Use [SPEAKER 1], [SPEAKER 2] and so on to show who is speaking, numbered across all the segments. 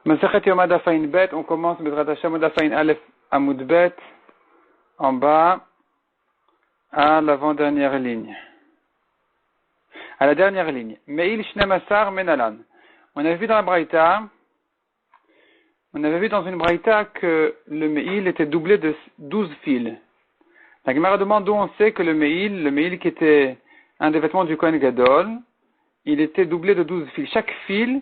[SPEAKER 1] Masechet Yoma Daf Ayin Bet, on commence Bezrat Hashem Daf Ayin Aleph Amud Bet, en bas, à l'avant-dernière ligne. À la dernière ligne. Meil Shnemasar Menalan. On avait vu dans la Braïta, on avait vu dans une Braïta que le Meil était doublé de 12 fils. La Gemara demande d'où on sait que le Meil qui était un des vêtements du Kohen Gadol, il était doublé de 12 fils. Chaque fil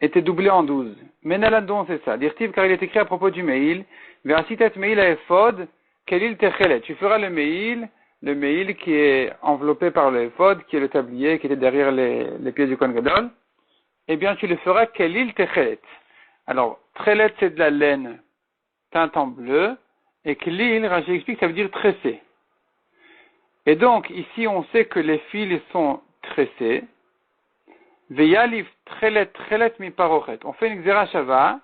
[SPEAKER 1] était doublé en 12. Menalan, d'où on sait ça? L'irtiv, car il est écrit à propos du Meil, Ve'asitet Meil ha'ephod, kelil techelet. Tu feras le Meil qui est enveloppé par le ephod, qui est le tablier, qui était derrière les pieds du Kohen Gadol. Eh bien, tu le feras kelil techelet. Alors, trelet, c'est de la laine teinte en bleu, et kelil, Rashi explique, ça veut dire tressé. Et donc, ici, on sait que les fils sont tressés. Veyalif trelet mi parochet. On fait une xerashava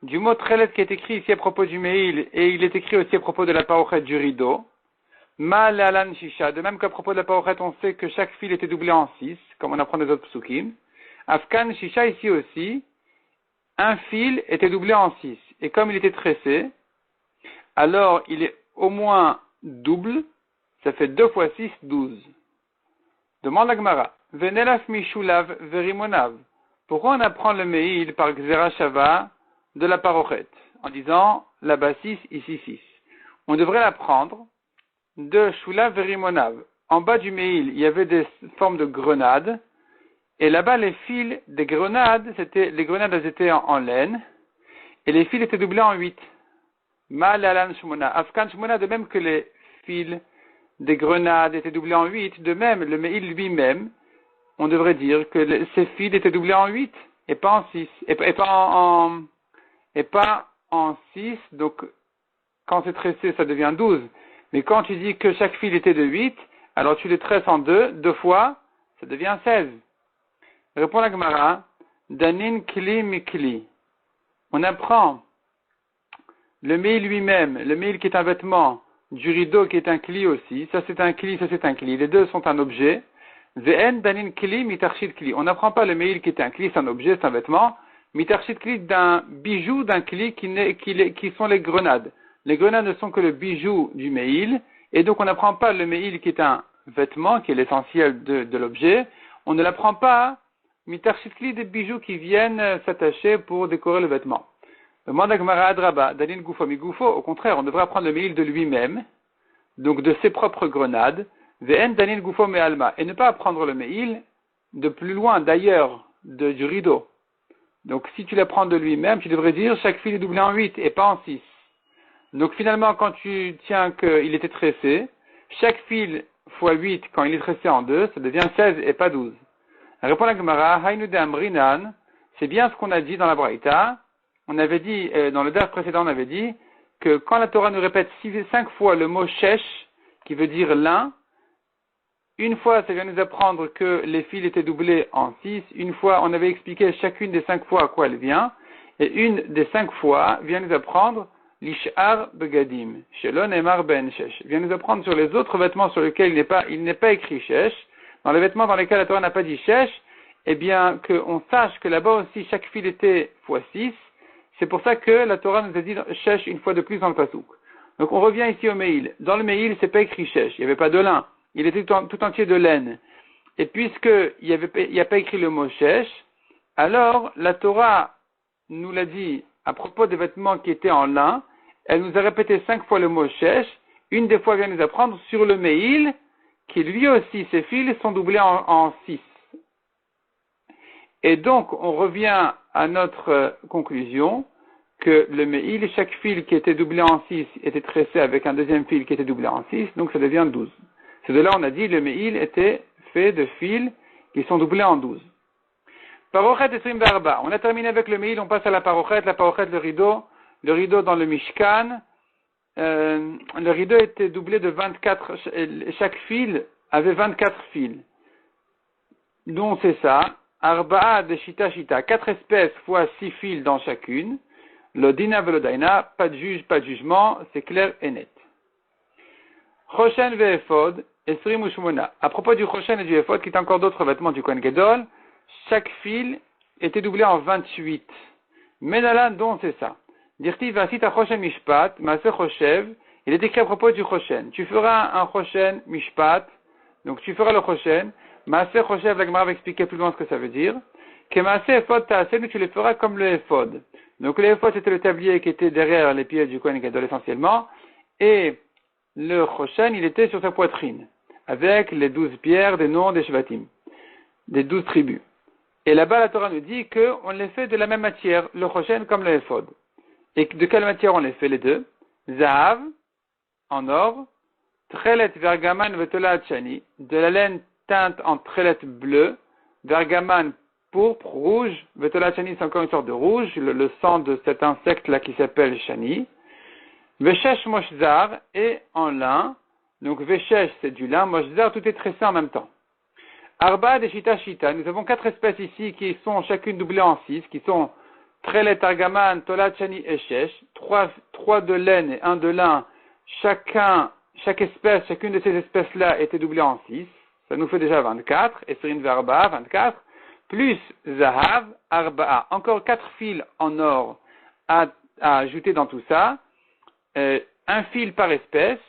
[SPEAKER 1] du mot trelet qui est écrit ici à propos du Meil, et il est écrit aussi à propos de la parochet du rideau. Ma l'alan shisha. De même qu'à propos de la parochet, on sait que chaque fil était doublé en 6, comme on apprend des autres psukim. Afkan shisha, ici aussi, un fil était doublé en 6. Et comme il était tressé, alors il est au moins double, ça fait 2 fois 6, 12. Demande la Gemara. Venelaf mishulav verimonav. Pourquoi on apprend le Meil par Xerashava de la parochet en disant là-bas 6, ici 6? On devrait l'apprendre de Shulav verimonav. En bas du Meil, il y avait des formes de grenades, et là-bas les fils des grenades, les grenades elles étaient en laine, et les fils étaient doublés en 8. Ma l'alan shmona. Afkan shmona, de même que les fils des grenades étaient doublés en 8, de même le Meil lui-même, on devrait dire que ces fils étaient doublés en 8 et pas en 6, et pas en 6, donc quand c'est tressé ça devient 12. Mais quand tu dis que chaque fil était de 8, alors tu les tresses en 2 fois, ça devient 16. Répond la Gemara, Danin kli mikli. On apprend le Meil lui-même, le Meil qui est un vêtement, du rideau qui est un kli aussi, ça c'est un kli, ça c'est un kli, les deux sont un objet. Ve'en danin kli mitarshit kli. On n'apprend pas le Meil qui est un kli, c'est un objet, c'est un vêtement, mitarshit kli d'un bijou d'un kli qui sont les grenades. Les grenades ne sont que le bijou du Meil, et donc on n'apprend pas le Meil qui est un vêtement, qui est l'essentiel de l'objet, on ne l'apprend pas mitarshit kli des bijoux qui viennent s'attacher pour décorer le vêtement. Demande à Gemara Adraba, Danin Gufo mi Gufo, au contraire, on devrait apprendre le Meil de lui-même, donc de ses propres grenades, Ve'en Danin Gufo me Alma, et ne pas apprendre le Meil de plus loin, d'ailleurs, du rideau. Donc si tu l'apprends de lui-même, tu devrais dire chaque fil est doublé en 8 et pas en 6. Donc finalement, quand tu tiens qu'il était tressé, chaque fil fois 8, quand il est tressé en 2, ça devient 16 et pas 12. Répond la Gemara, Haynu de Amrinan, c'est bien ce qu'on a dit dans la Braïta. On avait dit, dans le daf précédent, on avait dit que quand la Torah nous répète 5 fois le mot shesh, qui veut dire l'un, une fois, ça vient nous apprendre que les fils étaient doublés en 6. Une fois, on avait expliqué chacune des 5 fois à quoi elle vient. Et une des 5 fois vient nous apprendre l'ishar begadim, shelon emar ben shesh. Vient nous apprendre sur les autres vêtements sur lesquels il n'est pas écrit shesh. Dans les vêtements dans lesquels la Torah n'a pas dit shesh, eh bien, qu'on sache que là-bas aussi chaque fil était fois 6. C'est pour ça que la Torah nous a dit shesh une fois de plus dans le pasouk. Donc on revient ici au Meil. Dans le Meil, c'est pas écrit shesh. Il n'y avait pas de lin. Il était tout entier de laine. Et puisqu'il n'y a pas écrit le mot shesh, alors la Torah nous l'a dit à propos des vêtements qui étaient en lin. Elle nous a répété 5 fois le mot shesh. Une des fois, elle vient nous apprendre sur le Meil, qui lui aussi, ses fils sont doublés en 6. Et donc, on revient à notre conclusion que le Meil, chaque fil qui était doublé en 6 était tressé avec un deuxième fil qui était doublé en 6, donc ça devient 12. C'est de là on a dit le Meil était fait de fils qui sont doublés en 12. Parochet et Srim Barba. On a terminé avec le Meil, on passe à la parochet, le rideau dans le Mishkan. Le rideau était doublé de 24, chaque fil avait 24 fils. Donc c'est ça. Arba'a de Shita Shita, 4 espèces fois 6 fils dans chacune. L'odina velodaina, pas de juge, pas de jugement, c'est clair et net. Choshen ve'ephod, esrim u'shmona. À propos du choshen et du ephod, qui est encore d'autres vêtements du Kohen Gadol, chaque fil était doublé en 28. Menalan, dont c'est ça. Dirti vasita choshen mishpat, maase choshev. Il est écrit à propos du choshen. Tu feras un choshen mishpat, donc tu feras le choshen. Maase choshev, la Gemara va expliquer plus loin ce que ça veut dire. Que maase ephod ta'aseh, tu les feras comme le ephod. Donc le ephod c'était le tablier qui était derrière les pieds du Kohen Gadol essentiellement, et le choshen il était sur sa poitrine, avec les 12 pierres des noms des shvatim, des 12 tribus. Et là-bas, la Torah nous dit qu'on les fait de la même matière, le choshen comme le ephod. Et de quelle matière on les fait les deux? Zahav, en or, trelet vergaman vetolat shani, de la laine teinte en trelet bleu, vergaman pourpre, rouge, vetolat shani c'est encore une sorte de rouge, le sang de cet insecte-là qui s'appelle shani, veshesh moshzar, et en lin, donc veshesh c'est du lin, moshzar tout est tressé en même temps. Arba de Shita Shita, nous avons 4 espèces ici qui sont chacune doublées en 6, qui sont Trelet, Argaman, Tolat, Shani et Shesh, 3 de laine et 1 de lin, chaque espèce, chacune de ces espèces-là était doublée en 6, ça nous fait déjà 24, et Esrin Verba, 24, plus Zahav, Arba'a, encore 4 fils en or à ajouter dans tout ça, un fil par espèce,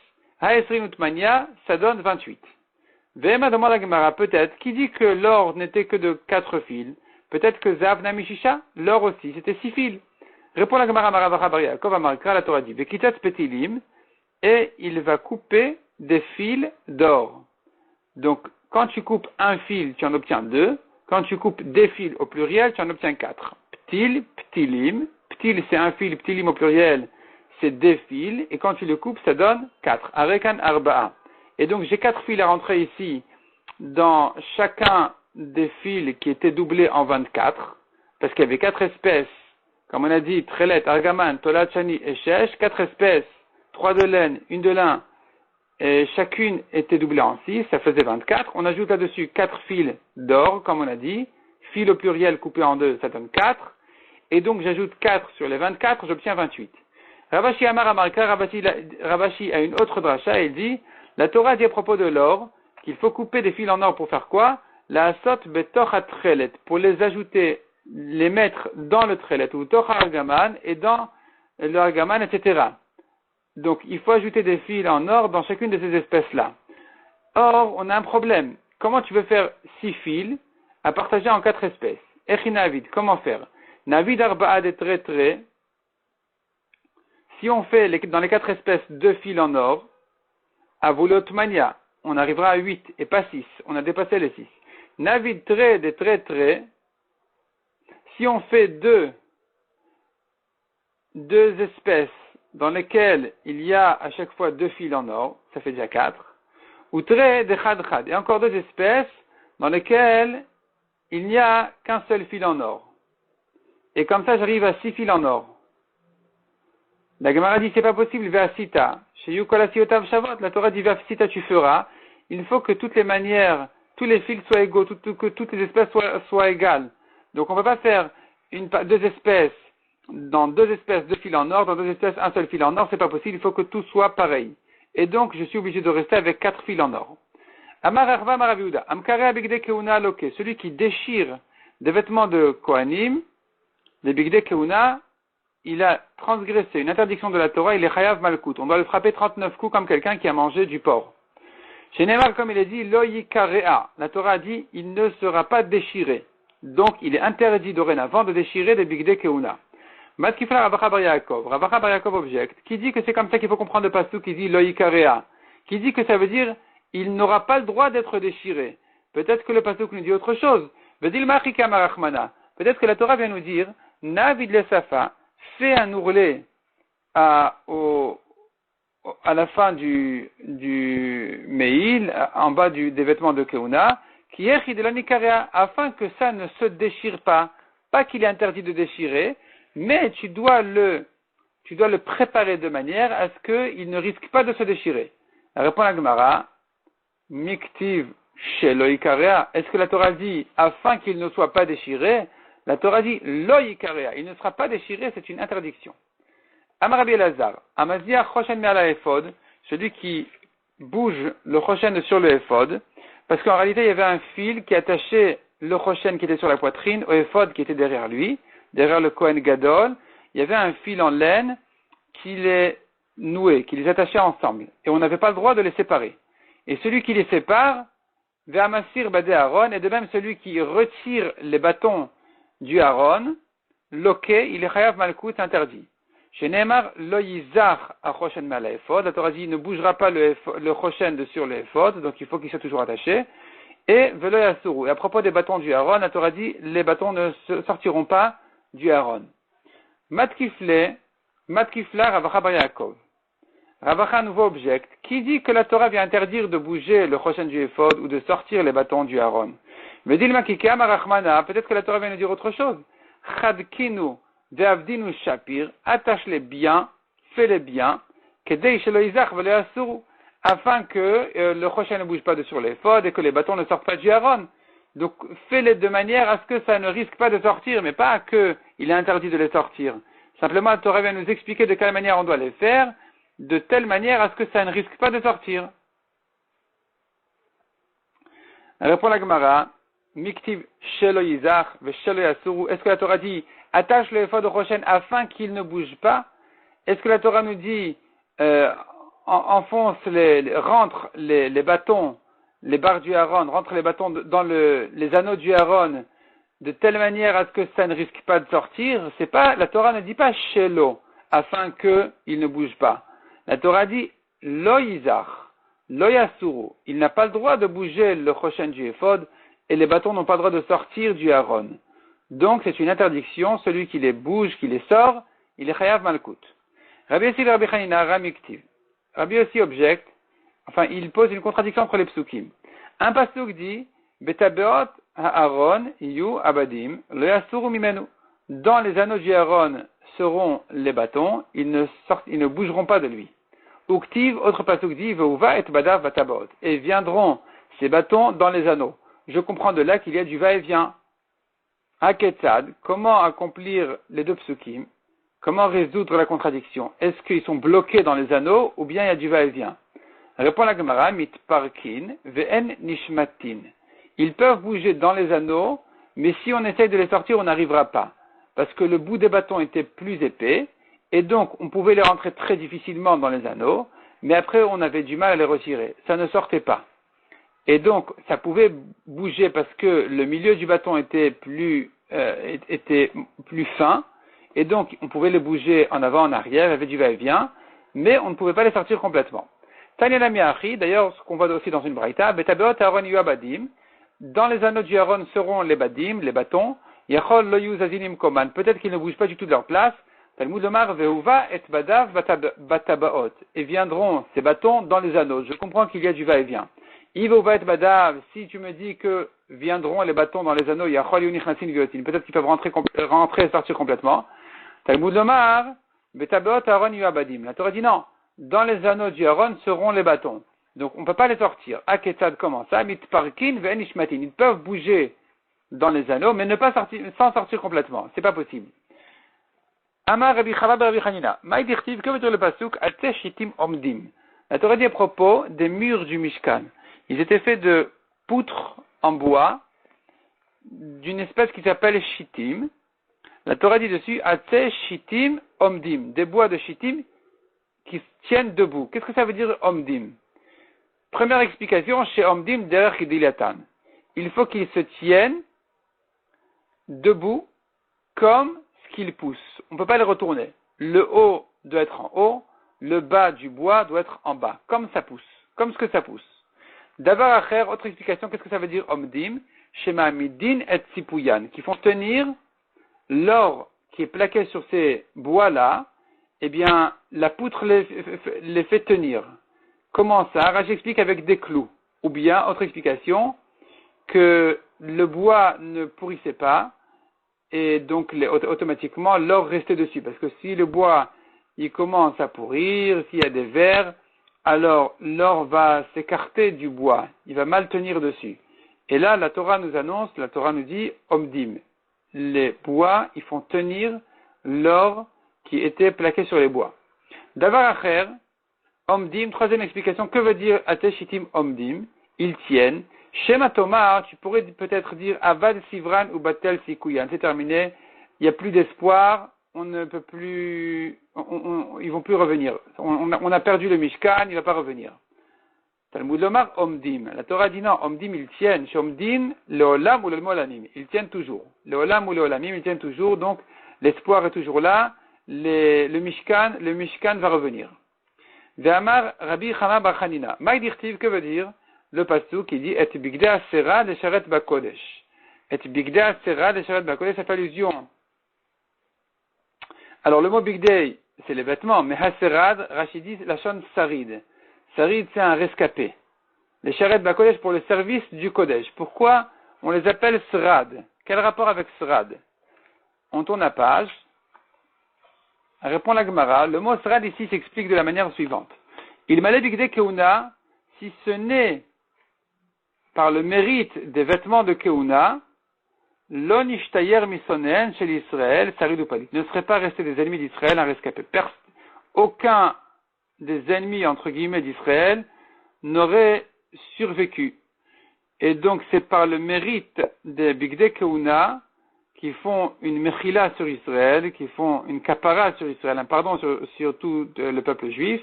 [SPEAKER 1] Haesrin Utmania, ça donne 28. Vema demande à Gemara, peut-être, qui dit que l'or n'était que de 4 fils, peut-être que Zav Namishisha, l'or aussi, c'était 6 fils. Répond la Gemara Maravacha Bar Yaakov, Amarkra, la Torah dit, Vekitat Petilim, et il va couper des fils d'or. Donc, quand tu coupes un fil, tu en obtiens 2, quand tu coupes des fils au pluriel, tu en obtiens 4. Ptil, Ptilim, Ptil c'est un fil, Ptilim au pluriel, c'est des fils, et quand tu le coupes, ça donne 4. Arekan Arba'a. Et donc, j'ai 4 fils à rentrer ici dans chacun des fils qui étaient doublés en 24, parce qu'il y avait 4 espèces, comme on a dit, Trelet, Argaman, Tolat, Shani et Shesh, 4 espèces, 3 de laine, 1 de lin, et chacune était doublée en 6, ça faisait 24. On ajoute là-dessus 4 fils d'or, comme on a dit, fils au pluriel coupé en 2, ça donne 4, et donc j'ajoute 4 sur les 24, j'obtiens 28. Ravashi Amar Amarka, Ravashi a une autre dracha, il dit, la Torah dit à propos de l'or qu'il faut couper des fils en or pour faire quoi? La asot betoch atrelet, pour les ajouter, les mettre dans le trelet, ou toch argaman, et dans le argaman, etc. Donc, il faut ajouter des fils en or dans chacune de ces espèces-là. Or, on a un problème. Comment tu veux faire 6 fils à partager en 4 espèces? Echinavid, comment faire? Navid arba'a de tre. Si on fait dans les 4 espèces 2 fils en or, Avulotmania, on arrivera à 8 et pas 6. On a dépassé les 6. Navid tre de tre. Si on fait deux espèces dans lesquelles il y a à chaque fois 2 fils en or, ça fait déjà 4. Ou tre de chad. Et encore 2 espèces dans lesquelles il n'y a qu'un seul fil en or. Et comme ça, j'arrive à 6 fils en or. La Gemara dit, c'est pas possible, Ve'asita. Chez Yukolasiotav Shavot, la Torah dit, Ve'asita, tu feras. Il faut que toutes les manières, tous les fils soient égaux, que toutes les espèces soient égales. Donc on ne peut pas faire 2 espèces, dans 2 espèces 2 fils en or, dans 2 espèces un seul fil en or, c'est pas possible, il faut que tout soit pareil. Et donc, je suis obligé de rester avec 4 fils en or. Amar Arva Maraviuda, Amkare Abigde Keuna Loke, celui qui déchire des vêtements de Kohanim, des Bigde Keuna, il a transgressé une interdiction de la Torah, il est Chayav Malkout. On doit le frapper 39 coups comme quelqu'un qui a mangé du porc. Chez Neymar, comme il est dit, Lo Yikarea, la Torah a dit, il ne sera pas déchiré. Donc, il est interdit dorénavant de déchirer des Bigde Keuna. Matkifla Ravacha Bar Yaakov. Ravacha Bar Yaakov objecte. Qui dit que c'est comme ça qu'il faut comprendre le pasuk qui dit Lo Yikarea? Qui dit que ça veut dire, il n'aura pas le droit d'être déchiré. Peut-être que le pasuk nous dit autre chose. Vedil Machika Marachmana. Peut-être que la Torah vient nous dire, Navid le Safa, fait un ourlet à la fin du Meil, en bas des vêtements de Keuna, qui est Chidelonikaria, afin que ça ne se déchire pas. Pas qu'il est interdit de déchirer, mais tu dois le préparer de manière à ce qu'il ne risque pas de se déchirer. Répond la Gemara, Miktiv Sheloikaria, est-ce que la Torah dit afin qu'il ne soit pas déchiré? La Torah dit Loikarea, il ne sera pas déchiré, c'est une interdiction. Amar Rabbi Elazar, Amazia Choshen Me'ala Ephod, celui qui bouge le Choshen sur le Ephod, parce qu'en réalité il y avait un fil qui attachait le Choshen qui était sur la poitrine au Ephod qui était derrière lui. derrière le Kohen Gadol, il y avait un fil en laine qui les nouait, qui les attachait ensemble. Et on n'avait pas le droit de les séparer. Et celui qui les sépare, Ve'amassir badé Aaron, et de même celui qui retire les bâtons du Aaron, loqué, il est chayav malkout, interdit. Chez Neymar, lo yizar a choshen mal ephod, la Torah dit, ne bougera pas le choshen de sur le ephod, donc il faut qu'il soit toujours attaché. Et velo yasuru. Et à propos des bâtons du Aaron, la Torah dit, les bâtons ne sortiront pas du Aaron. Matkifla Ravacha bar Yaakov. Ravacha, nouveau objecte. Qui dit que la Torah vient interdire de bouger le choshen du ephod ou de sortir les bâtons du Aaron? Mais dit le makikam arachmana, peut-être que la Torah vient nous dire autre chose. Chadkinu ve'avdinu shapir, attache-les bien, fais-les bien, kedei shelo yizach velo yasuru, afin que le choshen ne bouge pas de sur l'éphod et que les bâtons ne sortent pas du Aaron. Donc, fais-les de manière à ce que ça ne risque pas de sortir, mais pas que il est interdit de les sortir. Simplement, la Torah vient nous expliquer de quelle manière on doit les faire, de telle manière à ce que ça ne risque pas de sortir. Répond la Gemara, Miktiv shelo yizach ve shelo yasuru. Est-ce que la Torah dit, attache le ephod au choshen afin qu'il ne bouge pas? Est-ce que la Torah nous dit, rentre les bâtons, les barres du Aaron, rentre les bâtons dans les anneaux du Aaron, de telle manière à ce que ça ne risque pas de sortir? C'est pas, la Torah ne dit pas shelo, afin qu'il ne bouge pas. La Torah dit lo yizach, lo yasuru. Il n'a pas le droit de bouger le choshen du ephod et les bâtons n'ont pas le droit de sortir du Aaron. Donc c'est une interdiction. Celui qui les bouge, qui les sort, il est chayav malkout. Rabbi Yossi Rabbi Chanina ramiktiv. Rabbi Yossi objecte. Enfin, il pose une contradiction entre les psukim. Un pasuk dit betabeot ha'aron yu abadim lo yasuru mimenu. Dans les anneaux du Aaron seront les bâtons, ils ne bougeront pas de lui. Uktiv, autre pasuk dit, Veuva et badav batabaot. Et viendront ces bâtons dans les anneaux. Je comprends de là qu'il y a du va-et-vient. Haketzad, comment accomplir les deux psukim? Comment résoudre la contradiction? Est-ce qu'ils sont bloqués dans les anneaux ou bien il y a du va-et-vient? Répond la Gemara, mitparkin ve'en nishmatin. Ils peuvent bouger dans les anneaux, mais si on essaye de les sortir, on n'arrivera pas. Parce que le bout des bâtons était plus épais, et donc on pouvait les rentrer très difficilement dans les anneaux, mais après on avait du mal à les retirer. Ça ne sortait pas. Et donc ça pouvait bouger parce que le milieu du bâton était plus fin, et donc on pouvait les bouger en avant, en arrière, il y avait du va-et-vient, mais on ne pouvait pas les sortir complètement. Tanya la miachi, d'ailleurs ce qu'on voit aussi dans une braïta, betabeot aaron yu abadim, dans les anneaux du Aaron seront les badim, les bâtons, yachol lo yu zazinim koman, peut-être qu'ils ne bougent pas du tout de leur place. Talmud Omar veuva et badav batabaot, et viendront ces bâtons dans les anneaux. Je comprends qu'il y a du va-et-vient. Iveuva et badav, si tu me dis que viendront les bâtons dans les anneaux, yachol yu nichnasin viotin, peut-être qu'ils peuvent rentrer et sortir complètement. Talmud Omar betabaot Aaron yu abadim. La Torah dit non, dans les anneaux du Aaron seront les bâtons. Donc on ne peut pas les sortir. Aketzad comment ça? Mitparkin ve'en nishmatin. Ils peuvent bouger dans les anneaux, mais ne pas sortir, sans sortir complètement. C'est pas possible. Amar Rabbi Chava Rabbi Chanina. Maï dirtiv, que veut dire le pasuk? Atse shitim omdim. La Torah dit à propos des murs du Mishkan. Ils étaient faits de poutres en bois, d'une espèce qui s'appelle shitim. La Torah dit dessus, Atse shitim omdim. Des bois de shitim qui tiennent debout. Qu'est-ce que ça veut dire omdim? Première explication, chez omdim derrière Kidilatan. Il faut qu'ils se tiennent debout comme ce qu'ils poussent. On ne peut pas les retourner. Le haut doit être en haut, le bas du bois doit être en bas, comme ça pousse, comme ce que ça pousse. D'avar acher, autre explication, qu'est-ce que ça veut dire omdim? Shema midin et sipuyan, qui font tenir l'or qui est plaqué sur ces bois-là, eh bien, la poutre les fait tenir. Comment ça? Rashi explique avec des clous. Ou bien, autre explication, que le bois ne pourrissait pas, et donc automatiquement l'or restait dessus. Parce que si le bois il commence à pourrir, s'il y a des vers, alors l'or va s'écarter du bois, il va mal tenir dessus. Et là, la Torah nous annonce, la Torah nous dit, omdim, les bois, ils font tenir l'or qui était plaqué sur les bois. Davar acher, omdim, troisième explication, que veut dire ateshitim omdim? Ils tiennent. Shema Tomar, tu pourrais peut-être dire avad sivran ou batel sikuyan. C'est terminé il n'y a plus d'espoir, on ne peut plus, ils vont plus revenir. On a perdu le Mishkan, il ne va pas revenir. Talmud Lomar, Omdim. La Torah dit non, Omdim, ils tiennent. Chez Omdim, le Olam ou le Molanim. Ils tiennent toujours. Le Olam ou le Olamim, ils tiennent toujours. Donc, l'espoir est toujours là. Le Mishkan va revenir. Ve'amar Rabbi Chana bar Chanina. Maïdirtiv, que veut dire le pasuk qui dit, Et bigdei asera de sharet bakodesh. Et bigdei asera de sharet bakodesh, ça fait allusion. Alors, le mot bigdei, c'est les vêtements, mais haserad, Rashi dit, la chante sarid. Sarid, c'est un rescapé. Les sharet bakodesh pour le service du Kodesh. Pourquoi on les appelle srad? Quel rapport avec srad? On tourne la page. Répond la Gemara. Le mot srad ici s'explique de la manière suivante. Il m'a bigdei keuna, si ce n'est par le mérite des vêtements de keuna, l'on ishtayer misonen chez l'Israël, sarid ou palit. Ne serait pas resté des ennemis d'Israël un rescapé. Aucun des ennemis, entre guillemets, d'Israël, n'aurait survécu. Et donc, c'est par le mérite des bigdei keuna qui font une mechila sur Israël, qui font une kapara sur Israël, un pardon sur tout le peuple juif,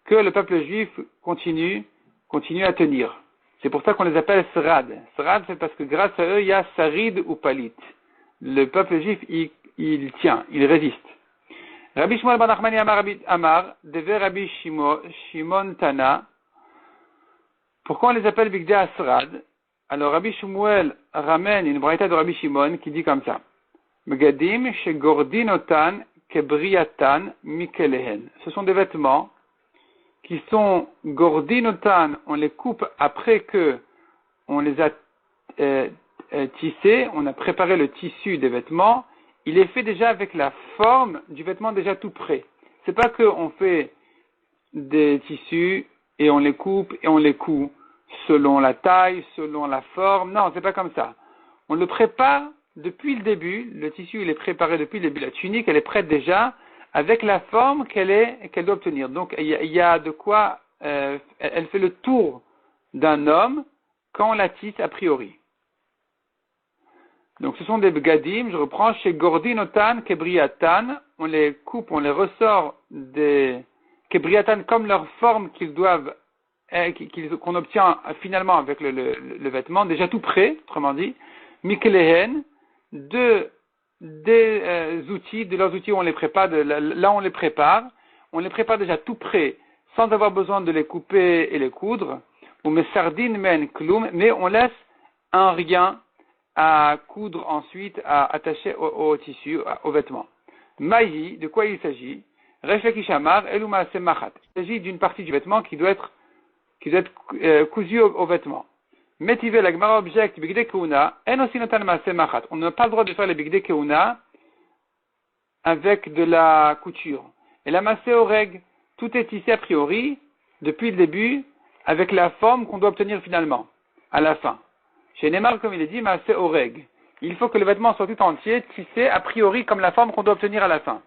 [SPEAKER 1] que le peuple juif continue à tenir. C'est pour ça qu'on les appelle srad. Srad, c'est parce que grâce à eux, il y a sarid ou palit. Le peuple juif, il tient, il résiste. Rabbi Shmuel ben Nachmani Amar, deve Rabbi Shimon Tana. Pourquoi on les appelle bigdei asrad? Alors Rabbi Shmuel ramène une braïta de Rabbi Shimon qui dit comme ça. Megadim shegordinotan kebriatan mikelehen. Ce sont des vêtements qui sont gordinotan, on les coupe après que on les a tissés, on a préparé le tissu des vêtements. Il est fait déjà avec la forme du vêtement déjà tout prêt. C'est pas qu'on fait des tissus et on les coupe et on les coud selon la taille, selon la forme. Non, c'est pas comme ça. On le prépare depuis le début. Le tissu, il est préparé depuis le début. La tunique, elle est prête déjà avec la forme qu'elle doit obtenir. Donc, il y a de quoi, elle fait le tour d'un homme quand on la tisse a priori. Donc ce sont des begadim, je reprends, chez Gordinotan, Kebriatan, on les coupe, on les ressort des Kebriatan comme leur forme qu'on obtient finalement avec le vêtement, déjà tout prêt, autrement dit, Mikelehen, des outils, de leurs outils où on les prépare, là on les prépare déjà tout prêt, sans avoir besoin de les couper et les coudre, ou Mesardin men kloum, mais on laisse un rien à coudre ensuite, à attacher au tissu, au vêtement. Maï, de quoi il s'agit? Refekishamar, eluma semachat. Il s'agit d'une partie du vêtement qui doit être cousue au vêtement. Métivé, la Gemara objecte, bigdei keuna, en aussi notan ma semachat. On n'a pas le droit de faire les bigdei keuna avec de la couture. Et la massé oreg, tout est tissé a priori, depuis le début, avec la forme qu'on doit obtenir finalement, à la fin. Chez Neymar, comme il est dit, massé oreg. Il faut que le vêtement soit tout entier, tissé a priori comme la forme qu'on doit obtenir à la fin.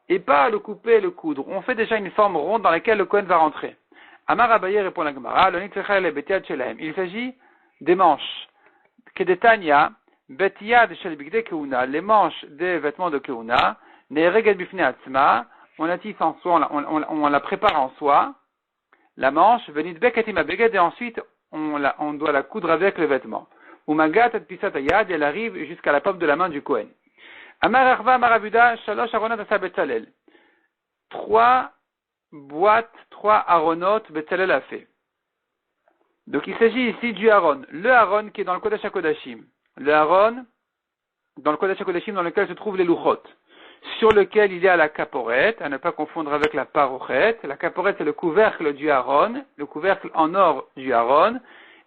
[SPEAKER 1] Et pas le couper et le coudre. On fait déjà une forme ronde dans laquelle le Kohen va rentrer. Amar Abaye répond la Gemara, il s'agit des manches. Kedetania, betiyad shel bigdei keuna, les manches des vêtements de keuna, nereged bifnei atzma, on la tisse en soi, on la prépare en soi, la manche, venit bekatima beged, et ensuite on doit la coudre avec le vêtement. Umagat et pisat ayad, elle arrive jusqu'à la paume de la main du Kohen. Amar Arva Maravuda, Shalosh Aronot Asa Betzalel. 3 boîtes, 3 aronotes Betzalel a fait. Donc il s'agit ici du Aaron. Le Aaron qui est dans le Kodesh HaKodashim. Le Aaron, dans le Kodesh HaKodashim dans lequel se trouvent les Luchot. Sur lequel il y a la caporette, à ne pas confondre avec la parochet. La caporette c'est le couvercle du Aaron, le couvercle en or du Aaron.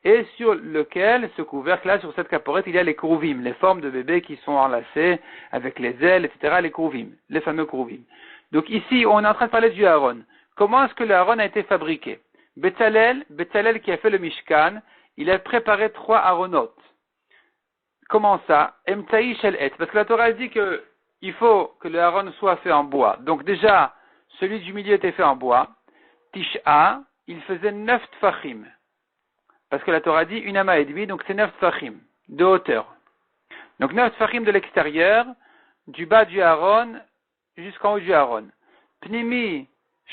[SPEAKER 1] Et sur lequel, ce couvercle-là, sur cette caporette, il y a les krouvim, les formes de bébés qui sont enlacées avec les ailes, etc., les krouvim, les fameux krouvim. Donc ici, on est en train de parler du Aaron. Comment est-ce que le Aaron a été fabriqué? Betzalel qui a fait le Mishkan, il a préparé 3 Aaronotes. Comment ça? Emtaï shel et. Parce que la Torah dit que il faut que le Aaron soit fait en bois. Donc déjà, celui du milieu était fait en bois. Tisha, il faisait 9 tfachim. Parce que la Torah dit une ama et demi, donc c'est 9 tfachim de hauteur. Donc 9 tfachim de l'extérieur, du bas du Aaron jusqu'en haut du Aaron. Pnimi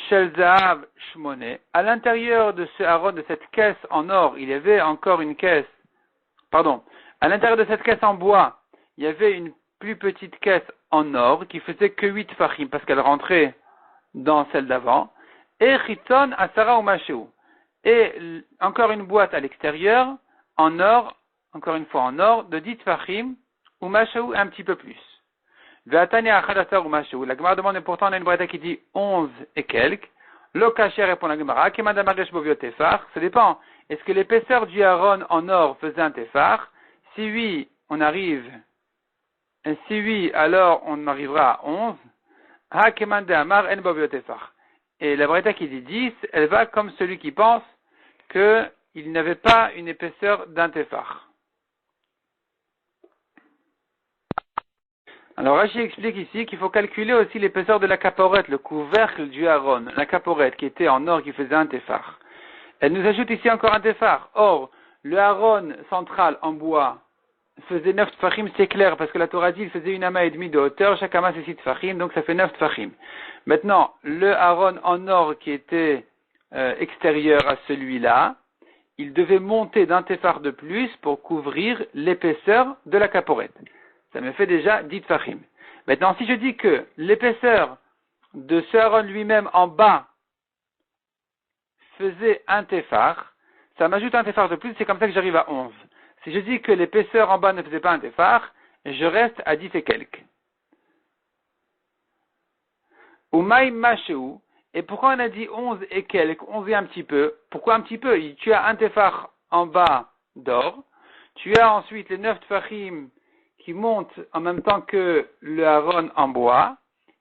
[SPEAKER 1] shel zahav shmone. À l'intérieur de ce Aaron, de cette caisse en or, il y avait encore une caisse. Pardon. À l'intérieur de cette caisse en bois, il y avait une plus petite caisse en or qui faisait que 8 fachim parce qu'elle rentrait dans celle d'avant. Et chiton asara ou masheu. Et encore une boîte à l'extérieur en or, encore une fois en or, de 10 fachim ou masheu un petit peu plus. La Gemara demande, et pourtant on a une braïta qui dit 11 et quelques. Le Kacher répond la Gemara, ça dépend. Est-ce que l'épaisseur du Aaron en or faisait un tefar? Si oui, on arrive. Et si oui, alors on arrivera à 11. Et la braïta qui dit 10, elle va comme celui qui pense qu'il n'avait pas une épaisseur d'un tefar. Alors Rashi explique ici qu'il faut calculer aussi l'épaisseur de la caporette, le couvercle du Aaron, la caporette qui était en or qui faisait un tefar. Elle nous ajoute ici encore un tefar. Or, le Aaron central en bois faisait 9 tfachim, c'est clair, parce que la Torah dit qu'il faisait une amas et demi de hauteur, chaque amas c'est 6 tfachim, donc ça fait 9 tfachim. Maintenant, le Aaron en or qui était extérieur à celui-là, il devait monter d'un tefar de plus pour couvrir l'épaisseur de la caporette. Ça me fait déjà 10 tfachim. Maintenant, si je dis que l'épaisseur de ce Aaron lui-même en bas faisait un tefar, ça m'ajoute un tefar de plus, c'est comme ça que j'arrive à 11. Si je dis que l'épaisseur en bas ne faisait pas un tefar, je reste à 10 et quelques. Umaï masheu. Et pourquoi on a dit 11 et quelques, 11 et un petit peu? Pourquoi un petit peu? Tu as un tefar en bas d'or, tu as ensuite les 9 tefachim qui monte en même temps que le Aaron en bois,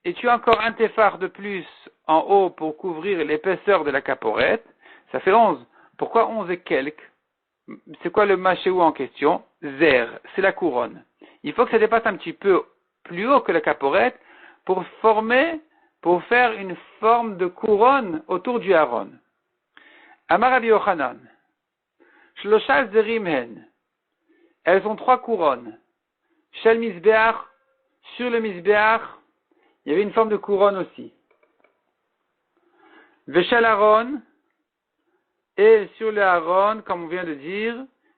[SPEAKER 1] et tu as encore un tefar de plus en haut pour couvrir l'épaisseur de la caporette, ça fait 11. Pourquoi 11 et quelques? C'est quoi le machéou en question? Zer, c'est la couronne. Il faut que ça dépasse un petit peu plus haut que la caporette pour faire une forme de couronne autour du Aaron. Amar Rabbi Yochanan, Shlosha zerim hen. Elles ont 3 couronnes. Shel Mizbeach, sur le Mizbeach, il y avait une forme de couronne aussi. Veshel Aaron, et sur le Aaron, comme on vient de dire,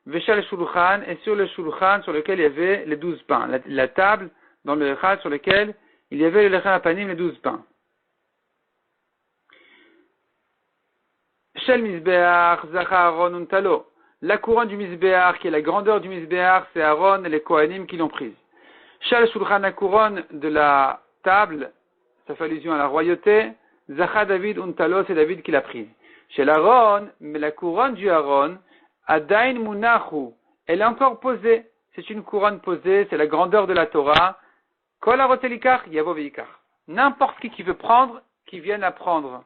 [SPEAKER 1] Veshel Shulchan, et sur le Shulchan sur lequel il y avait les 12 pains. La table dans le Echad sur lequel il y avait le Lechem Apanim, les 12 pains. Shel Mizbeach, Zacha Aaron Untalo. La couronne du Mizbeach, qui est la grandeur du Mizbeach, c'est Aaron et les Kohanim qui l'ont prise. Shel Shulchan, la couronne de la table, ça fait allusion à la royauté. Zacha David Untalo, c'est David qui l'a prise. Chez l'Aaron, mais la couronne du Aaron, Adain Munachu, elle est encore posée. C'est une couronne posée, c'est la grandeur de la Torah. Kol Arotelikar, Yavo Veikar. N'importe qui veut prendre, qui vienne la prendre.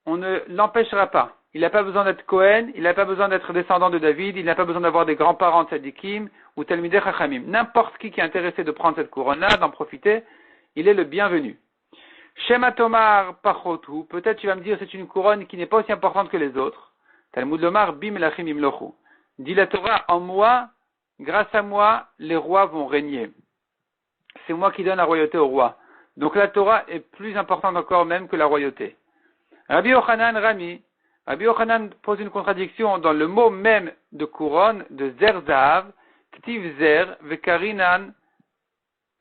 [SPEAKER 1] On ne l'empêchera pas. Il n'a pas besoin d'être Cohen, il n'a pas besoin d'être descendant de David, il n'a pas besoin d'avoir des grands-parents de Tzadikim ou Talmidei Chachamim. N'importe qui est intéressé de prendre cette couronne-là, d'en profiter, il est le bienvenu. Shema Tomar Pachotu, peut-être tu vas me dire c'est une couronne qui n'est pas aussi importante que les autres. Talmud Lomar Bim Elachim Imlochu. Dit la Torah, en moi, grâce à moi, les rois vont régner. C'est moi qui donne la royauté au roi. Donc la Torah est plus importante encore même que la royauté. Rabbi Yochanan Rami, Rabbi Yochanan pose une contradiction dans le mot même de couronne, de Zer Zahav, Ktiv Zer, Vekarinan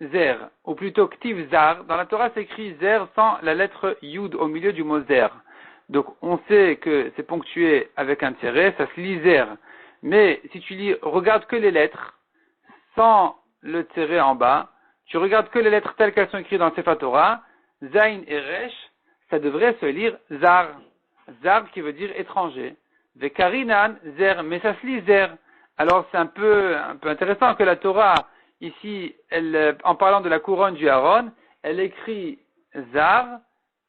[SPEAKER 1] Zer, ou plutôt Ktiv Zar. Dans la Torah s'écrit Zer sans la lettre Yud au milieu du mot Zer. Donc on sait que c'est ponctué avec un tiret, ça se lit Zer. Mais si tu lis, regarde que les lettres, sans le tiret en bas, tu regardes que les lettres telles qu'elles sont écrites dans le Sefer Torah, Zain et Resh, ça devrait se lire Zar. Zar qui veut dire étranger. Vekarinan, Zer, mais ça se lit Zer. Alors c'est un peu intéressant que la Torah, ici, en parlant de la couronne du Aaron, elle écrit Zar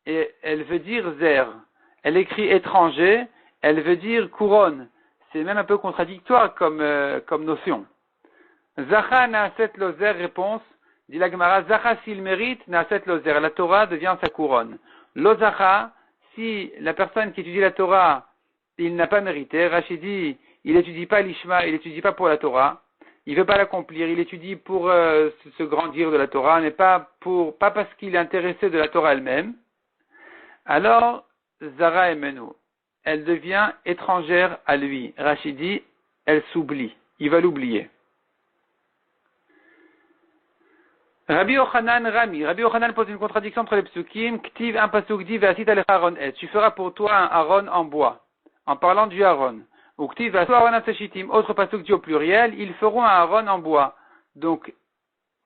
[SPEAKER 1] et elle veut dire Zer. Elle écrit étranger, elle veut dire couronne. C'est même un peu contradictoire comme notion. Zacha naaset lozer, réponse, dit la Gemara, Zacha s'il mérite, naaset lozer, la Torah devient sa couronne. Lozacha, si la personne qui étudie la Torah, il n'a pas mérité, Rachid dit, il n'étudie pas l'Ishma, il n'étudie pas pour la Torah, il veut pas l'accomplir, il étudie pour se grandir de la Torah, mais pas parce qu'il est intéressé de la Torah elle-même, alors Zara Emenu, elle devient étrangère à lui. Rashi dit, elle s'oublie, il va l'oublier. Rabbi Yochanan pose une contradiction entre les psukim. Ktiv un pasuk dit ve'asit alecha aron et. Tu feras pour toi un aron en bois. En parlant du aron. Ou ktiv ve'asu aron aseshitim. Autre pasuk dit au pluriel. Ils feront un aron en bois. Donc,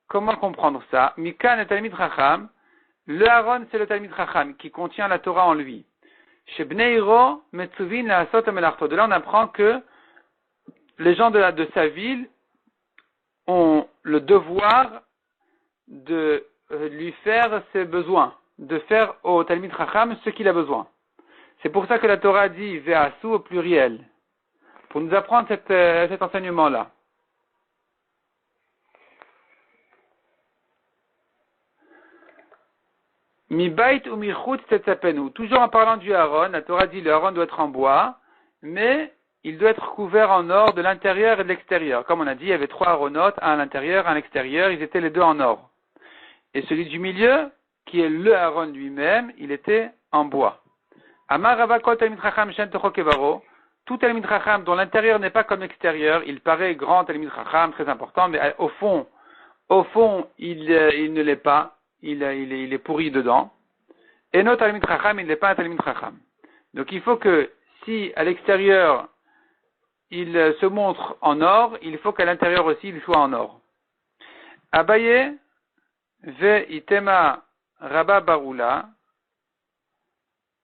[SPEAKER 1] comment comprendre ça? Mikan et Talmid Chacham. Le aron c'est le Talmid Chacham qui contient la Torah en lui. Chez Bneiro metzuvin la'asot melarto. De là on apprend que les gens de sa ville ont le devoir de lui faire ses besoins, de faire au Talmid Chacham ce qu'il a besoin. C'est pour ça que la Torah dit Ve'asu au pluriel, pour nous apprendre cet enseignement-là. Mi bait ou mi chutz tetzapenu. Toujours en parlant du Aaron, la Torah dit le Aaron doit être en bois, mais il doit être couvert en or de l'intérieur et de l'extérieur. Comme on a dit, il y avait 3 Aaronotes, un à l'intérieur, un à l'extérieur, ils étaient les 2 en or. Et celui du milieu, qui est le Aaron lui-même, il était en bois. Amar Rava kol Talmid Chacham shen tocho kevaro. Tout Talmid Chacham dont l'intérieur n'est pas comme l'extérieur, il paraît grand Talmid Chacham, très important, mais au fond, il ne l'est pas, il est pourri dedans. Et notre Talmid Chacham, il n'est pas un Talmid Chacham. Donc il faut que, si à l'extérieur, il se montre en or, il faut qu'à l'intérieur aussi, il soit en or. Abaye, Ve itema Rabba Barula,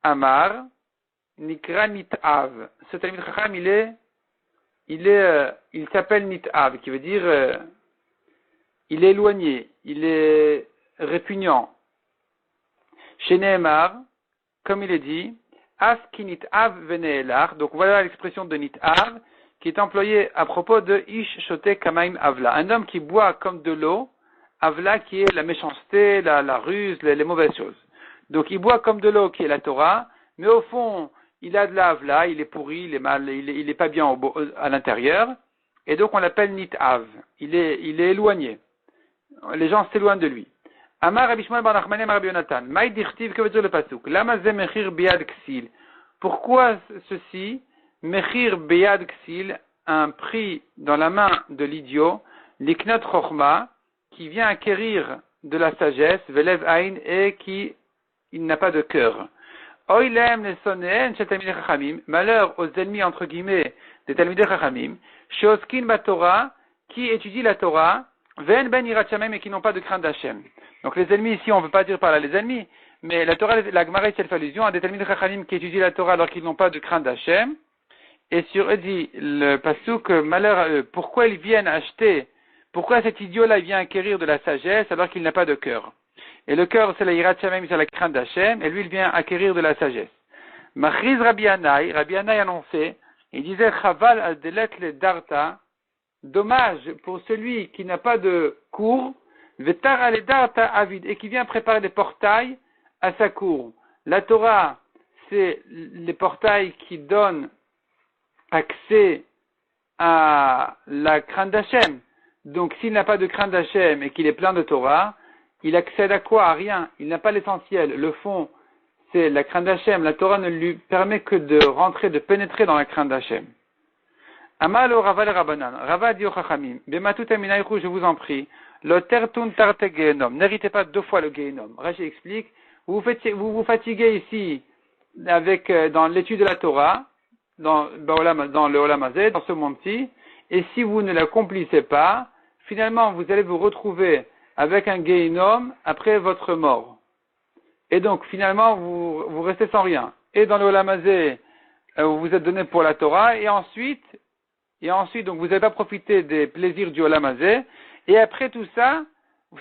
[SPEAKER 1] Amar, Nikra Nitav. Ce Talmid Chacham, il s'appelle Nitav, qui veut dire, il est éloigné, il est répugnant. Chez Nehemar, comme il est dit, Aski Nitav veneelar. Donc voilà l'expression de Nitav, qui est employée à propos de Ish Shote Kamaim Avla. Un homme qui boit comme de l'eau, Avla qui est la méchanceté, la ruse, les mauvaises choses. Donc il boit comme de l'eau qui est la Torah, mais au fond, il a de la Avla, il est pourri, il est mal, il est pas bien à l'intérieur, et donc on l'appelle Nitav. Il est éloigné. Les gens s'éloignent de lui. Amar Rabbi Shmuel bar Nachmani Rabbi Yonatan. Maï dirtiv, que veut dire le pasuk? Lama ze mechir biad ksil. Pourquoi ceci? Mechir biad ksil, un prix dans la main de l'idiot, liknot chochma, qui vient acquérir de la sagesse, velev ain, et qui il n'a pas de cœur. Oilem les sonnéen chez Talmidei Chachamim, malheur aux ennemis entre guillemets des Talmidei Chachamim, sheoskin baTorah, qui étudient la Torah, ven ben yirat shamem, et qui n'ont pas de crainte d'Hachem. Donc les ennemis ici, on ne veut pas dire par là les ennemis, mais la Torah, la Gemara ici, elle fait allusion à des Talmidei Chachamim qui étudient la Torah alors qu'ils n'ont pas de crainte d'Hachem. Et sur eux dit le pasuk, malheur à eux. Pourquoi ils viennent acheter? Pourquoi cet idiot-là vient acquérir de la sagesse alors qu'il n'a pas de cœur? Et le cœur, c'est la yirat shamem, c'est la crainte d'Hachem, et lui, il vient acquérir de la sagesse. Machriz Rabbi Yannai annonçait, il disait, Chaval al-delet le darta, dommage pour celui qui n'a pas de cour, vetar al-darta avid, et qui vient préparer des portails à sa cour. La Torah, c'est les portails qui donnent accès à la crainte d'Hachem. Donc, s'il n'a pas de crainte d'Hachem et qu'il est plein de Torah, il accède à quoi? À rien. Il n'a pas l'essentiel. Le fond, c'est la crainte d'Hachem. La Torah ne lui permet que de rentrer, de pénétrer dans la crainte d'Hachem. Amal o Rava le Rabbanan. Rava dit au Chachamim, Bematut aminaïchou, je vous en prie, lo tertun tarte gehenom. N'héritez pas 2 fois le gehenom. Rashi explique, vous vous fatiguez ici avec, dans l'étude de la Torah, dans le Olam Hazé, dans ce monde-ci, et si vous ne l'accomplissez pas, finalement, vous allez vous retrouver avec un Gehinom après votre mort. Et donc, finalement, vous restez sans rien. Et dans le Olam Hazé, vous vous êtes donné pour la Torah, et ensuite, donc, vous n'avez pas profité des plaisirs du Olam Hazé, et après tout ça,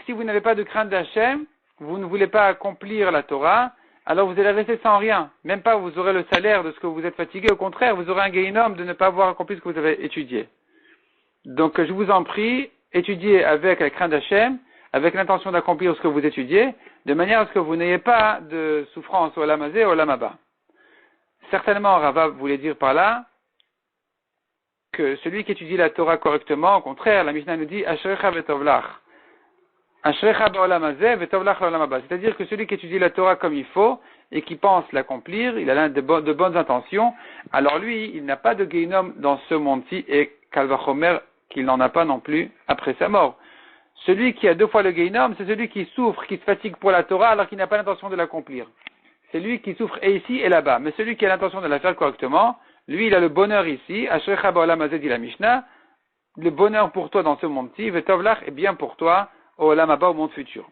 [SPEAKER 1] si vous n'avez pas de crainte d'Hachem, vous ne voulez pas accomplir la Torah, alors vous allez rester sans rien. Même pas vous aurez le salaire de ce que vous êtes fatigué, au contraire, vous aurez un Gehinom de ne pas avoir accompli ce que vous avez étudié. Donc, je vous en prie, étudiez avec la crainte d'Hachem, avec l'intention d'accomplir ce que vous étudiez, de manière à ce que vous n'ayez pas de souffrance au Olam Hazé et au Olam Haba. Certainement, Rava voulait dire par là que celui qui étudie la Torah correctement, au contraire, la Mishnah nous dit Ashrecha vetovlach. Ashrecha ba'olam hazeh vetovlach la'olam haba. C'est-à-dire que celui qui étudie la Torah comme il faut et qui pense l'accomplir, il a de bonnes intentions, alors lui, il n'a pas de Gehinom dans ce monde-ci et Kalvachomer qu'il n'en a pas non plus après sa mort. Celui qui a 2 fois le Gehinom, c'est celui qui souffre, qui se fatigue pour la Torah alors qu'il n'a pas l'intention de l'accomplir. C'est lui qui souffre et ici et là-bas. Mais celui qui a l'intention de la faire correctement, lui, il a le bonheur ici. Ashrecha ba'olam hazeh dit la Mishnah. Le bonheur pour toi dans ce monde-ci, vetovlach est bien pour toi au olam haba, au monde futur.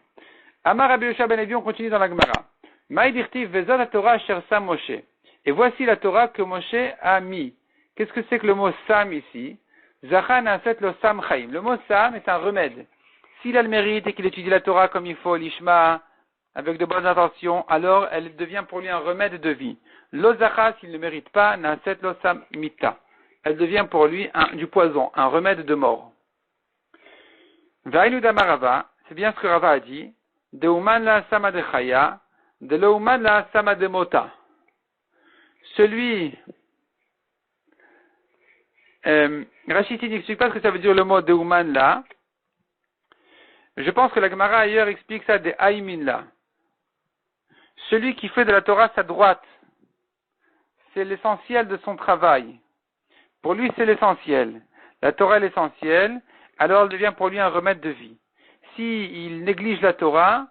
[SPEAKER 1] Amar Rabbi Yoshua ben Levi, on continue dans la Gemara. Maïdirtiv vezot la Torah asher sam Moshe. Et voici la Torah que Moshe a mis. Qu'est-ce que c'est que le mot sam ici? Zachan aset lo sam chaim. Le mot sam est un remède. S'il a le mérite et qu'il étudie la Torah comme il faut, l'ishma, avec de bonnes intentions, alors elle devient pour lui un remède de vie. Lo zacha, s'il ne mérite pas, naset lo sam mita. Elle devient pour lui du poison, un remède de mort. Vainu damarava, c'est bien ce que Rava a dit. De uman la sama de chaya, de lo uman la sama de mota. Celui, Rachid n'explique pas ce que ça veut dire le mot de uman là. Je pense que la Gemara ailleurs explique ça de Haïmin là. Celui qui fait de la Torah sa droite, c'est l'essentiel de son travail. Pour lui, c'est l'essentiel. La Torah est l'essentiel, alors elle devient pour lui un remède de vie. S'il néglige la Torah,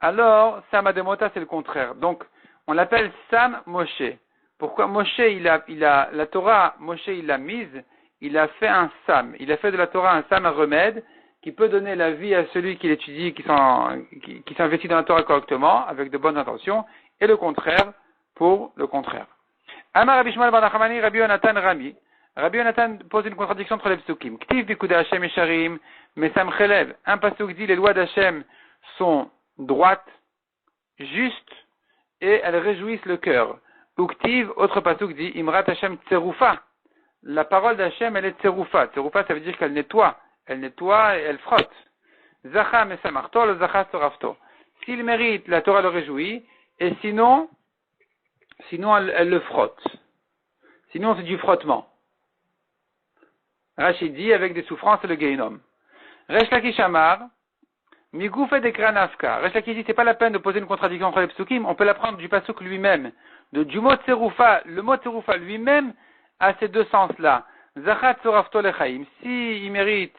[SPEAKER 1] alors Sam Ademota, c'est le contraire. Donc, on l'appelle Sam Moshe. Pourquoi Moshe, la Torah, Moshe, il l'a mise, il a fait un Sam. Il a fait de la Torah un Sam, un remède, qui peut donner la vie à celui qui l'étudie, qui s'investit dans la Torah correctement, avec de bonnes intentions, et le contraire, pour le contraire. Amar Rabbi Shmuel bar Nachmani, Rabbi Yonatan Rami. Rabbi Yonatan pose une contradiction entre les psukim. Ktiv bikuda Hashem esharim, mesam chelev. Un pasuk dit les lois d'Hashem sont droites, justes, et elles réjouissent le cœur. Uktiv, autre pasuk dit, imrat Hashem tserufa. La parole d'Hashem, elle est tserufa. Tserufa, ça veut dire qu'elle nettoie. Elle nettoie et elle frotte. Zacha mesamarto, le zacha sorafto. S'il mérite, la Torah le réjouit, et sinon elle le frotte. Sinon, c'est du frottement. Rachid dit avec des souffrances et le Gehinom. Resh Lakish Amar, Migouf et Dekra Nafka. Resh Lakish dit, c'est pas la peine de poser une contradiction entre les psukim, on peut la prendre du pasuk lui-même. Du mot tserufa, le mot tserufa lui-même a ces 2 sens-là. Zachat Tsorafto Lechaim. Si il mérite,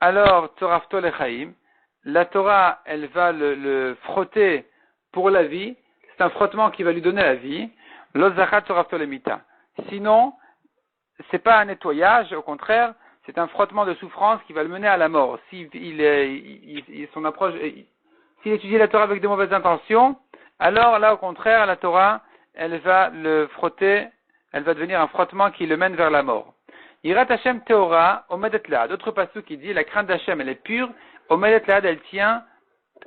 [SPEAKER 1] alors Tsorafto Lechaim. La Torah, elle va le frotter pour la vie. C'est un frottement qui va lui donner la vie. Lo Zachat Tsorafto Lemita. Sinon, c'est pas un nettoyage, au contraire, c'est un frottement de souffrance qui va le mener à la mort. S'il étudie la Torah avec de mauvaises intentions, alors là, au contraire, la Torah, elle va le frotter, elle va devenir un frottement qui le mène vers la mort. Yirat Hashem Teora, Omedet Laad. D'autres passages qui dit, la crainte d'Hashem, elle est pure, Omedet Laad, elle tient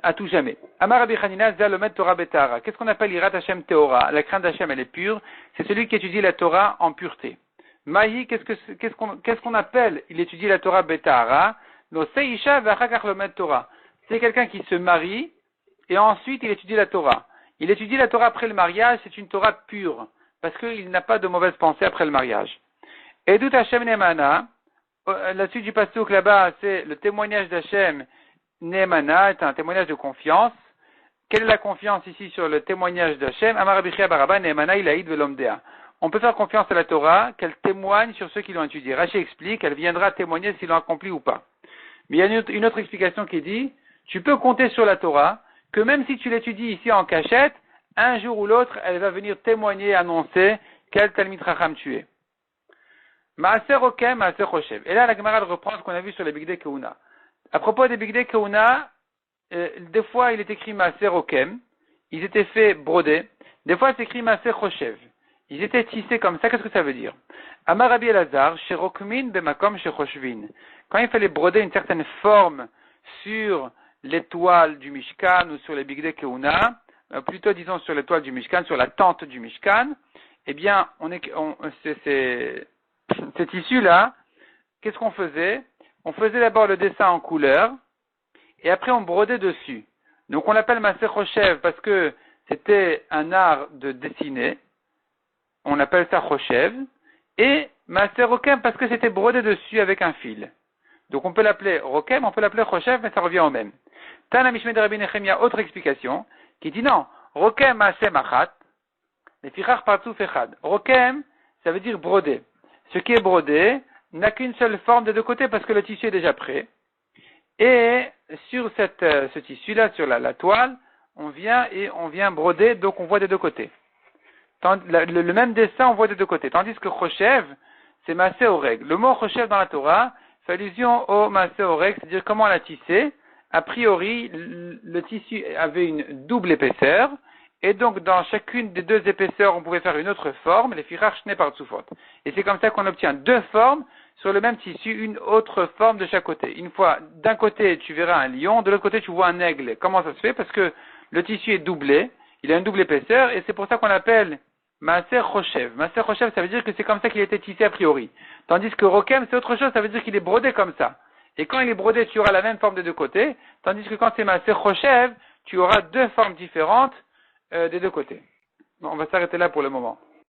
[SPEAKER 1] à tout jamais. Amar Rabbi Chanina, Zal Omed Torah Betara. Qu'est-ce qu'on appelle Yirat Hashem Teora? La crainte d'Hashem, elle est pure, c'est celui qui étudie la Torah en pureté. Mahi, qu'est-ce qu'on appelle? Il étudie la Torah Betara. No Seisha Vachakach Lomed Torah. C'est quelqu'un qui se marie, et ensuite il étudie la Torah. Il étudie la Torah après le mariage, c'est une Torah pure, parce qu'il n'a pas de mauvaises pensées après le mariage. Edut Hashem Neemana, la suite du pasuk là-bas, c'est le témoignage d'Hashem Neemana, est un témoignage de confiance. Quelle est la confiance ici sur le témoignage d'Hashem? Amar Rabbi Chia Baraba, Neemana ilaïd velomdea. On peut faire confiance à la Torah, qu'elle témoigne sur ceux qui l'ont étudiée. Rashi explique, elle viendra témoigner s'ils l'ont accompli ou pas. Mais il y a une autre explication qui dit, tu peux compter sur la Torah, que même si tu l'étudies ici en cachette, un jour ou l'autre, elle va venir témoigner, annoncer quel Talmid Chacham tu es. Maaser Okem, Maaser Choshev. Et là, la Gemara reprend ce qu'on a vu sur les Bigdei Kehuna. À propos des Bigdei Kehuna, des fois il est écrit Maaser Okem, ils étaient faits brodés, des fois c'est écrit Maaser Choshev. Ils étaient tissés comme ça, qu'est-ce que ça veut dire? Amar Rabbi Elazar, Sherokmin bemakom shechoshvin. Quand il fallait broder une certaine forme sur l'étoile du Mishkan ou sur les Bigdei Kehuna, plutôt disons sur l'étoile du Mishkan, sur la tente du Mishkan, eh bien, ces tissus-là, qu'est-ce qu'on faisait? On faisait d'abord le dessin en couleur, et après on brodait dessus. Donc on l'appelle Maaser Choshev parce que c'était un art de dessiner. On appelle ça Choshev. Et Maaser Rokem parce que c'était brodé dessus avec un fil. Donc on peut l'appeler Rokem, on peut l'appeler Choshev, mais ça revient au même. Tana Mishmei de Rabbi Nechemia, autre explication, qui dit non, Rokem Maaser Machat, les Fichach Partouf Echad. Rokem, ça veut dire brodé. Ce qui est brodé n'a qu'une seule forme des deux côtés parce que le tissu est déjà prêt. Et sur ce tissu-là, sur la toile, on vient broder, donc on voit des deux côtés. Le même dessin, on voit des deux côtés. Tandis que Choshev, c'est Maaseh Oreg. Le mot Choshev dans la Torah fait allusion au Maaseh Oreg, c'est-à-dire comment on l'a tissé. A priori, le tissu avait une double épaisseur, et donc dans chacune des deux épaisseurs, on pouvait faire une autre forme, les Firach Shne Partsufot. Et c'est comme ça qu'on obtient deux formes sur le même tissu, une autre forme de chaque côté. Une fois, d'un côté, tu verras un lion, de l'autre côté, tu vois un aigle. Comment ça se fait? Parce que le tissu est doublé, il a une double épaisseur, et c'est pour ça qu'on l'appelle Maaser Choshev. Maaser Choshev, ça veut dire que c'est comme ça qu'il a été tissé a priori. Tandis que Rokem, c'est autre chose, ça veut dire qu'il est brodé comme ça. Et quand il est brodé, tu auras la même forme des deux côtés, tandis que quand c'est Maaser Choshev, tu auras deux formes différentes des deux côtés. Bon, on va s'arrêter là pour le moment.